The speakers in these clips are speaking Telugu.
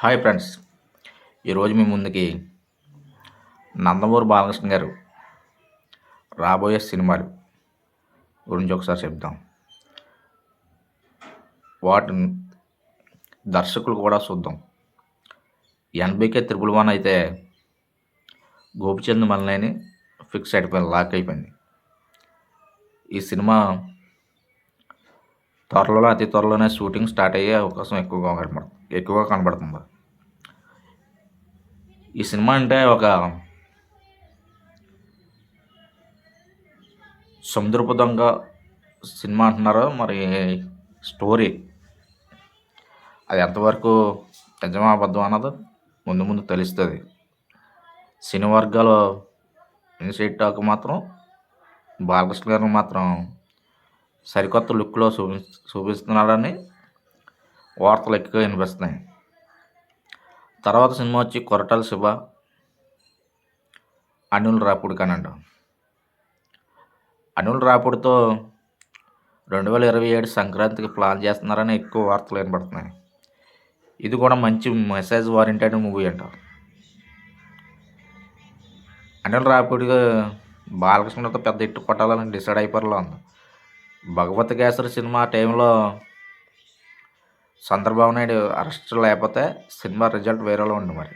హాయ్ ఫ్రెండ్స్, ఈరోజు మీ ముందుకి నందమూరి బాలకృష్ణ గారు రాబోయే సినిమాలు గురించి ఒకసారి చెప్దాం. వాటి దర్శకులు కూడా చూద్దాం. ఎన్బికే 111 అయితే గోపిచంద్ మలినేని ఫిక్స్ అయిపోయింది, లాక్ అయిపోయింది. ఈ సినిమా అతి త్వరలోనే షూటింగ్ స్టార్ట్ అయ్యే అవకాశం ఎక్కువగా కనబడుతుంది. ఈ సినిమా అంటే ఒక సముద్రపు దొంగ సినిమా అంటున్నారు. మరి స్టోరీ అది ఎంతవరకు నిజమా అబద్ధం అన్నది ముందు ముందు తెలుస్తుంది. సినీ వర్గాలు ఇన్సైడ్ టాక్ మాత్రం బాలకృష్ణ గారు మాత్రం సరికొత్త లుక్లో చూపిస్తున్నాడని వార్తలు ఎక్కువ వినిపిస్తున్నాయి. తర్వాత సినిమా వచ్చి కొరటాల శివ, అనిల్ రాపూడి కానండి. అనిల్ రాపూడితో 2027 సంక్రాంతికి ప్లాన్ చేస్తున్నారని ఎక్కువ వార్తలు వినపడుతున్నాయి. ఇది కూడా మంచి మెసేజ్ ఓరియంటెడ్ మూవీ అంట. అనిల్ రాపూడి బాలకృష్ణతో పెద్ద ఇట్టు కొట్టాలని డిసైడ్ అయిపోరలో ఉంది. భగవత్ కేసరి సినిమా టైంలో చంద్రబాబు నాయుడు అరెస్ట్ లేకపోతే సినిమా రిజల్ట్ వేరేలో ఉంది. మరి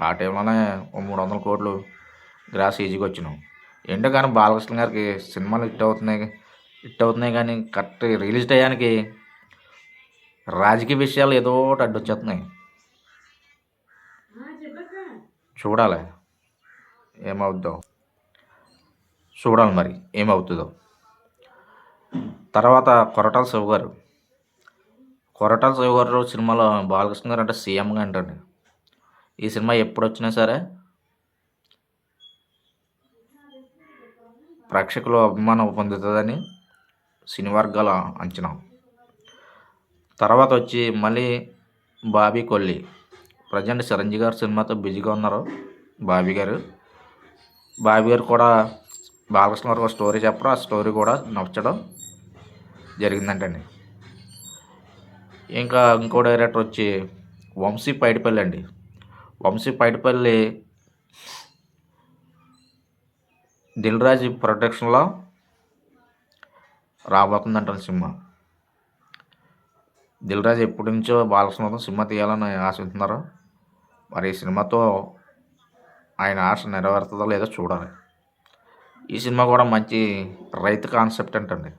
ఆ టైంలోనే 300 కోట్లు గ్రాస్ ఈజీగా వచ్చినాం. ఏంటో కానీ బాలకృష్ణ గారికి సినిమాలు హిట్ అవుతున్నాయి కానీ కరెక్ట్ రిలీజ్ టయానికి రాజకీయ విషయాలు ఏదో ఒకటి అడ్డొచ్చేస్తున్నాయి. చూడాలి మరి ఏమవుతుందో. తర్వాత కొరటాల శివ గారు సినిమాలో బాలకృష్ణ గారు అంటే సీఎంగా అంటండి. ఈ సినిమా ఎప్పుడు వచ్చినా సరే ప్రేక్షకులు అభిమానం పొందుతుందని సినీ వర్గాల అంచనా. తర్వాత వచ్చి మళ్ళీ బాబీ కొల్లి. ప్రజెంట్ చిరంజీవి గారు సినిమాతో బిజీగా ఉన్నారు. బాబీ గారు కూడా బాలకృష్ణ గారు ఒక స్టోరీ చెప్పడం, ఆ స్టోరీ కూడా నచ్చడం జరిగిందంటండి. ఇంకా ఇంకో డైరెక్టర్ వచ్చి వంశీ పైడిపల్లి అండి. వంశీ పైడిపల్లి దిల్ రాజు ప్రొటెక్షన్లో రాబోతుందంట సినిమా. దిల్ రాజు ఎప్పటి నుంచో బాలకృష్ణతో సినిమా తీయాలని ఆశిస్తున్నారు. మరి ఈ సినిమాతో ఆయన ఆశ నెరవేరుతుందో లేదో చూడాలి. ఈ సినిమా కూడా మంచి రైతు కాన్సెప్ట్ అంటండి.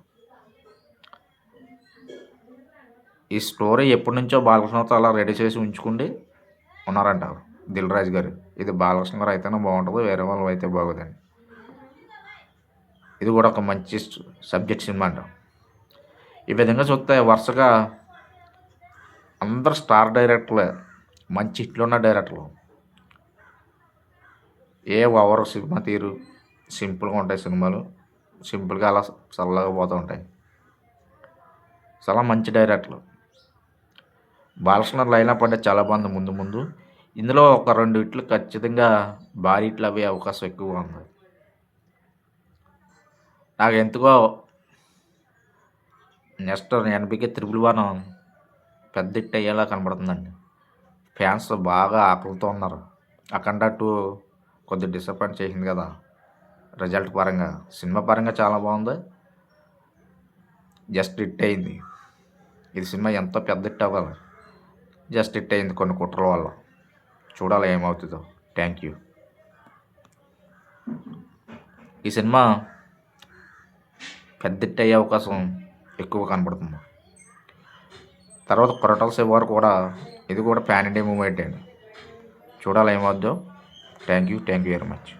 ఈ స్టోరీ ఎప్పటి నుంచో బాలకృష్ణతో అలా రెడీ చేసి ఉంచుకుండి ఉన్నారంట దిల్ రాజు గారు. ఇది బాలకృష్ణ గారు అయితేనే బాగుంటుంది, వేరే వాళ్ళు అయితే బాగోదండి. ఇది కూడా ఒక మంచి సబ్జెక్ట్ సినిమా అంట. ఈ విధంగా చూస్తే వరుసగా అందరు స్టార్ డైరెక్టర్లే, మంచి హిట్లు ఉన్న డైరెక్టర్లు. ఓవర్ సినిమా తీరు సింపుల్గా ఉంటాయి సినిమాలు, సింపుల్గా అలా చల్లగా పోతూ ఉంటాయి. చాలా మంచి డైరెక్టర్లు. బాలకృష్ణ లైనప్ అంటే చాలా బాగుంది. ముందు ఇందులో ఒక 2 హిట్లు ఖచ్చితంగా భారీ హిట్లు అయ్యే అవకాశం ఎక్కువగా ఉంది. నాకు ఎందుకో నెక్స్ట్ ఎన్బికే 111 పెద్ద హిట్ అయ్యేలా కనబడుతుందండి. ఫ్యాన్స్ బాగా ఆకలితో ఉన్నారు. అఖండ 2 కొద్దిగా డిసప్పాయింట్ చేసింది కదా రిజల్ట్ పరంగా. సినిమా పరంగా చాలా బాగుంది, జస్ట్ హిట్ అయింది. ఇది సినిమా ఎంతో పెద్ద హిట్ అవ్వాలి, జస్ట్ హిట్ అయింది కొన్ని కుట్రల వల్ల. చూడాలి ఏమవుతుందో. Thank you. ఈ సినిమా పెద్ద హిట్ అయ్యే అవకాశం ఎక్కువ కనబడుతుంది. తర్వాత కొరటాల శివ గారు కూడా ఇది కూడా ప్యాన్ ఇండియా మూవీ అండి. చూడాలి ఏమవుద్దో. Thank you very much.